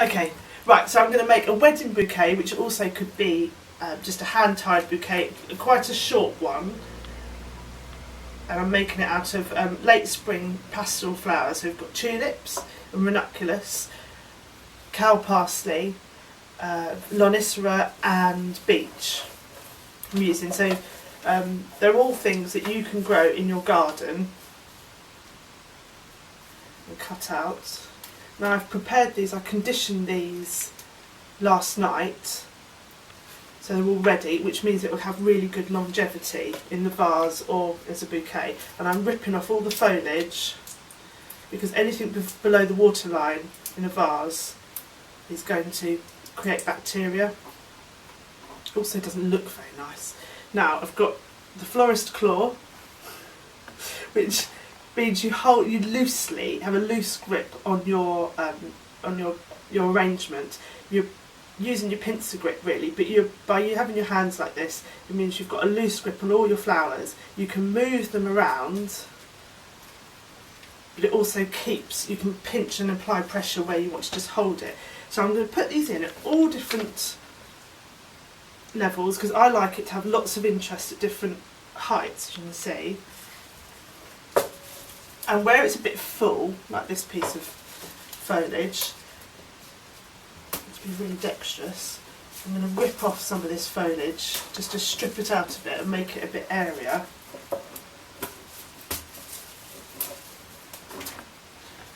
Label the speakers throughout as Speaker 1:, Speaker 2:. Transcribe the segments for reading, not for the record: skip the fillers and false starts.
Speaker 1: Okay, right, so I'm going to make a wedding bouquet, which also could be just a hand-tied bouquet, quite a short one. And I'm making it out of late spring pastel flowers. So we've got tulips and ranunculus, cow parsley, lonicera and beech I'm using. So they're all things that you can grow in your garden and cut out. Now I've prepared these, I conditioned these last night, so they're all ready, which means it will have really good longevity in the vase or as a bouquet. And I'm ripping off all the foliage, because anything below the waterline in a vase is going to create bacteria. Also doesn't look very nice. Now I've got the florist claw, which means you loosely have a loose grip on your arrangement. You're using your pincer grip really, but by you having your hands like this, it means you've got a loose grip on all your flowers. You can move them around, but it also keeps, you can pinch and apply pressure where you want to just hold it. So I'm going to put these in at all different levels, because I like it to have lots of interest at different heights, as you can see. And where it's a bit full, like this piece of foliage, to be really dexterous, I'm going to rip off some of this foliage just to strip it out of it and make it a bit airier.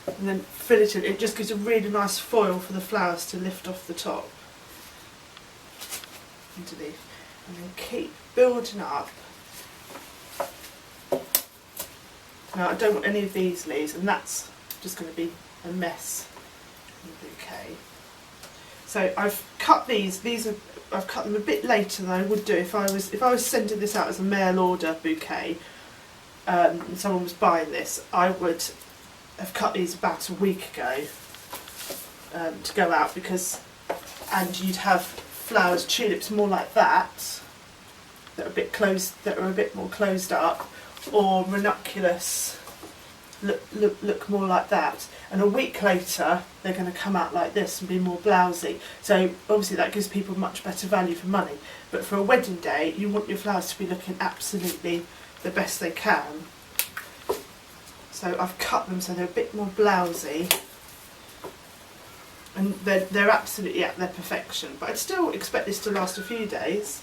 Speaker 1: And then fill it in. It just gives a really nice foil for the flowers to lift off the top underneath. And then keep building up. Now I don't want any of these leaves, and that's just going to be a mess in the bouquet. So I've cut these. I've cut them a bit later than I would do if I was sending this out as a mail order bouquet. And someone was buying this, I would have cut these about a week ago to go out, and you'd have flowers, tulips more like that are a bit more closed up, or ranunculus look more like that, and a week later they're going to come out like this and be more blousy. So obviously that gives people much better value for money, but for a wedding day you want your flowers to be looking absolutely the best they can. So I've cut them so they're a bit more blousy, and they're absolutely at their perfection, but I'd still expect this to last a few days.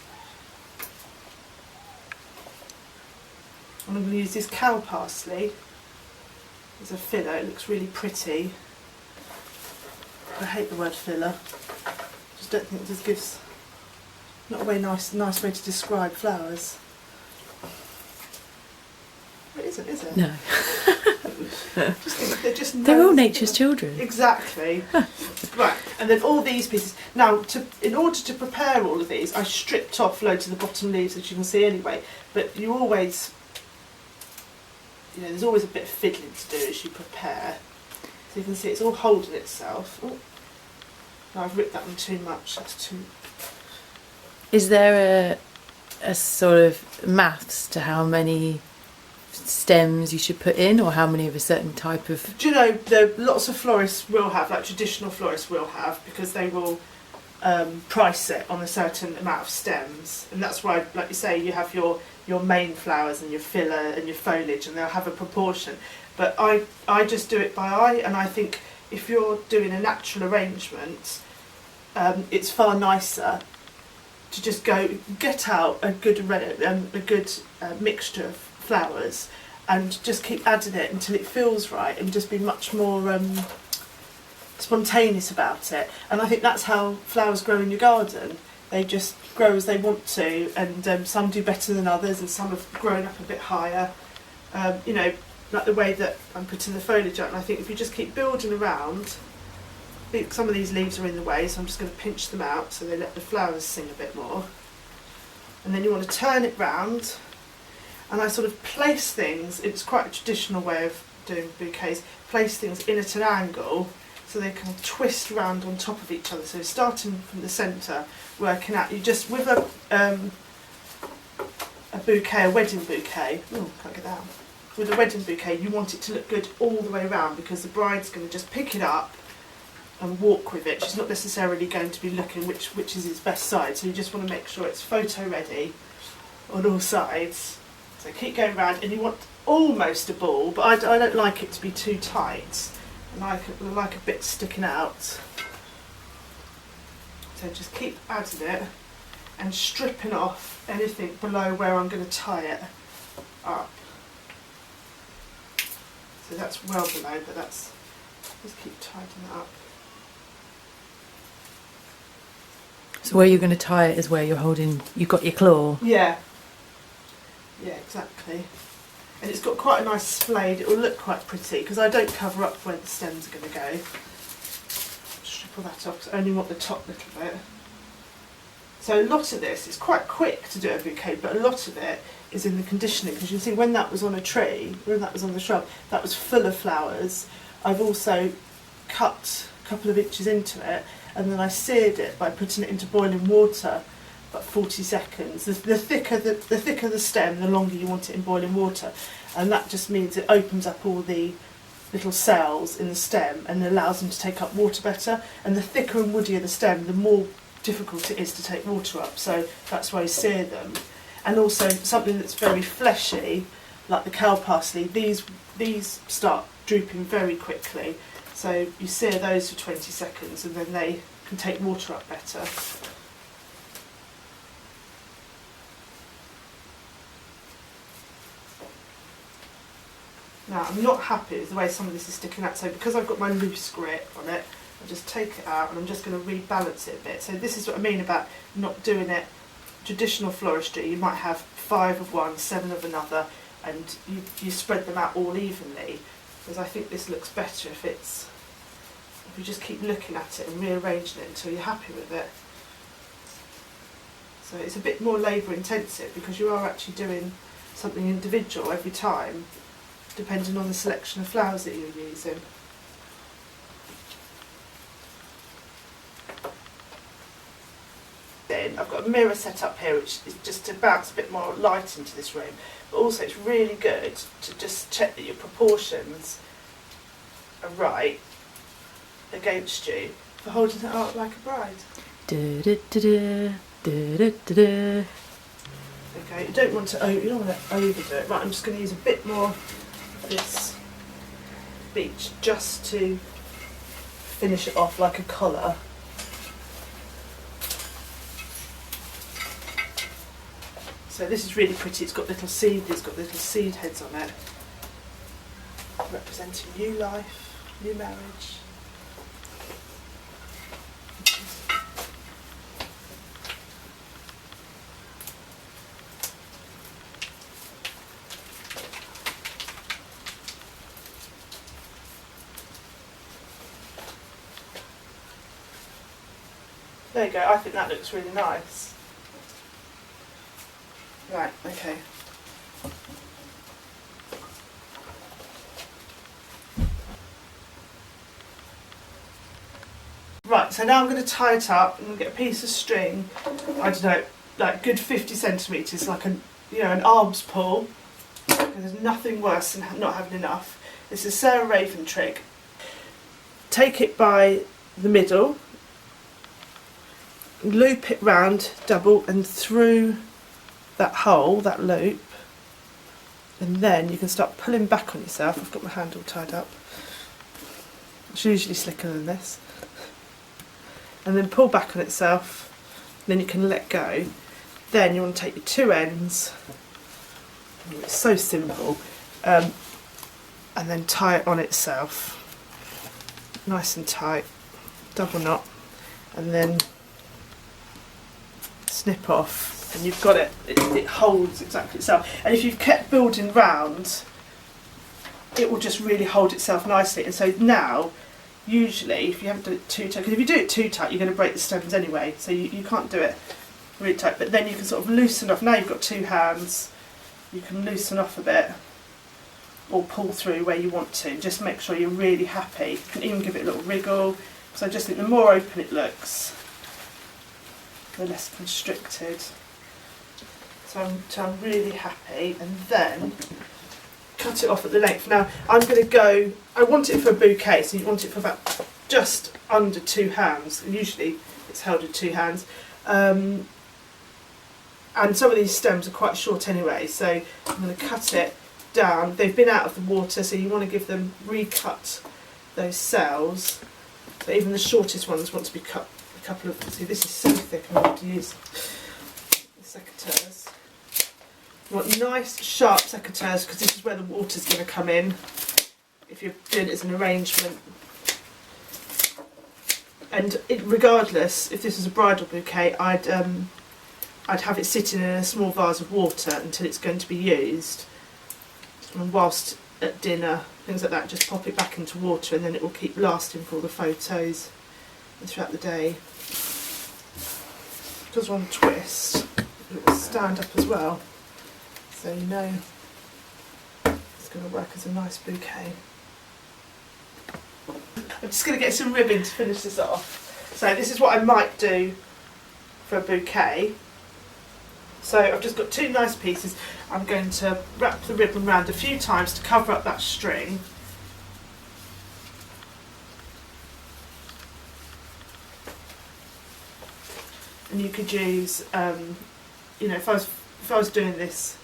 Speaker 1: And I'm going to use this cow parsley as a filler. It looks really pretty. I hate the word filler. Just don't think it just gives, not a very nice way to describe flowers. It isn't, is it?
Speaker 2: No.
Speaker 1: They're
Speaker 2: all nature's children.
Speaker 1: Exactly. Right, and then all these pieces. Now, in order to prepare all of these, I stripped off loads of the bottom leaves, as you can see anyway. But you always, there's always a bit of fiddling to do as you prepare. So you can see it's all holding itself. Oh, no, I've ripped that one too much. That's too.
Speaker 2: Is there a sort of maths to how many stems you should put in, or how many of a certain type of?
Speaker 1: Do you know, lots of florists will have, like traditional florists will have, because they will price it on a certain amount of stems, and that's why, like you say, you have your main flowers and your filler and your foliage, and they'll have a proportion. But I just do it by eye, and I think if you're doing a natural arrangement, it's far nicer to just get out a good mixture of flowers and just keep adding it until it feels right, and just be much more spontaneous about it. And I think that's how flowers grow in your garden. They just grow as they want to, and some do better than others, and some have grown up a bit higher, like the way that I'm putting the foliage out. And I think if you just keep building around, I think some of these leaves are in the way, so I'm just going to pinch them out so they let the flowers sing a bit more. And then you want to turn it round, and I sort of place things, it's quite a traditional way of doing bouquets, place things in at an angle so they can twist round on top of each other. So starting from the centre, working out, you just, with a bouquet, a wedding bouquet, can't get that out. With a wedding bouquet, you want it to look good all the way around, because the bride's going to just pick it up and walk with it. She's not necessarily going to be looking which is his best side, so you just want to make sure it's photo ready on all sides. So keep going round, and you want almost a ball, but I don't like it to be too tight. I like a bit sticking out. So just keep adding it and stripping off anything below where I'm going to tie it up. So that's well below, but that's, just keep tightening it up.
Speaker 2: So where you're going to tie it is where you've got your claw.
Speaker 1: Yeah. Yeah, exactly. And it's got quite a nice splayed, it will look quite pretty, because I don't cover up where the stems are going to go. Strip all that off, because I only want the top little bit. So a lot of this, it's quite quick to do a bouquet, but a lot of it is in the conditioning, because you see when that was on a tree, when that was on the shrub, that was full of flowers. I've also cut a couple of inches into it, and then I seared it by putting it into boiling water, about 40 seconds. The thicker the stem, the longer you want it in boiling water, and that just means it opens up all the little cells in the stem and allows them to take up water better. And the thicker and woodier the stem, the more difficult it is to take water up, so that's why I sear them. And also something that's very fleshy, like the cow parsley, these start drooping very quickly, so you sear those for 20 seconds and then they can take water up better. Now I'm not happy with the way some of this is sticking out, so because I've got my loose grip on it, I'll just take it out and I'm just going to rebalance it a bit. So this is what I mean about not doing it traditional floristry. You might have 5 of one, 7 of another, and you spread them out all evenly, because I think this looks better if you just keep looking at it and rearranging it until you're happy with it. So it's a bit more labour intensive because you are actually doing something individual every time, depending on the selection of flowers that you're using. Then I've got a mirror set up here, which is just to bounce a bit more light into this room, but also it's really good to just check that your proportions are right against you for holding it up like a bride. Okay, you don't want to overdo it. Right, I'm just going to use a bit more of this beech just to finish it off like a collar. So this is really pretty. It's got little seed heads on it, representing new life, new marriage. There you go, I think that looks really nice. Right, okay. Right, so now I'm going to tie it up. I'm going to get a piece of string, I don't know, like good 50 centimetres, like an arm's pull. There's nothing worse than not having enough. This is Sarah Raven trick. Take it by the middle, loop it round, double, and through that hole, that loop, and then you can start pulling back on yourself. I've got my hand all tied up. It's usually slicker than this. And then pull back on itself, then you can let go. Then you want to take your 2 ends, it's so simple, and then tie it on itself, nice and tight, double knot, and then snip off, and you've got it. It holds exactly itself. And if you've kept building round, it will just really hold itself nicely. And so now, usually, if you haven't done it too tight, because if you do it too tight, you're going to break the stems anyway, so you can't do it really tight. But then you can sort of loosen off. Now you've got 2 hands, you can loosen off a bit, or pull through where you want to. Just make sure you're really happy. You can even give it a little wriggle, because I just think the more open it looks, the less constricted. So I'm really happy, and then cut it off at the length. Now I'm going to go, I want it for a bouquet, so you want it for about just under 2 hands. Usually it's held in 2 hands. And some of these stems are quite short anyway, so I'm going to cut it down. They've been out of the water, so you want to give them, recut those cells. But even the shortest ones want to be cut a couple of, see this is so thick, I'm going to use the secateurs. You want nice sharp secateurs because this is where the water's going to come in if you're doing it as an arrangement. And regardless, if this was a bridal bouquet, I'd have it sitting in a small vase of water until it's going to be used. And whilst at dinner, things like that, just pop it back into water and then it will keep lasting for all the photos and throughout the day. Because one twist, it will stand up as well, so you know it's going to work as a nice bouquet. I'm just going to get some ribbon to finish this off. So this is what I might do for a bouquet. So I've just got 2 nice pieces. I'm going to wrap the ribbon round a few times to cover up that string. And you could use, you know, if I was doing this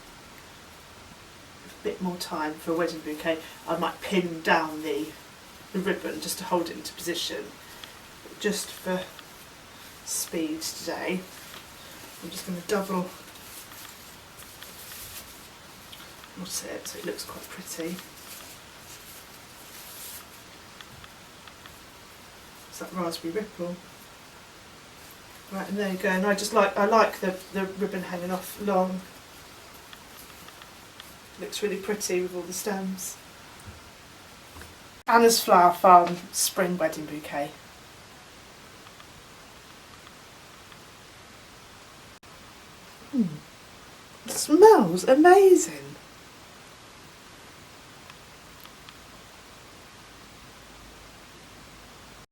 Speaker 1: a bit more time for a wedding bouquet, I might pin down the ribbon just to hold it into position. But just for speed today, I'm just going to double knot it so it looks quite pretty. It's that raspberry ripple. Right, and there you go. And I like the ribbon hanging off long. Looks really pretty with all the stems. Anna's Flower Farm Spring Wedding Bouquet. It smells amazing.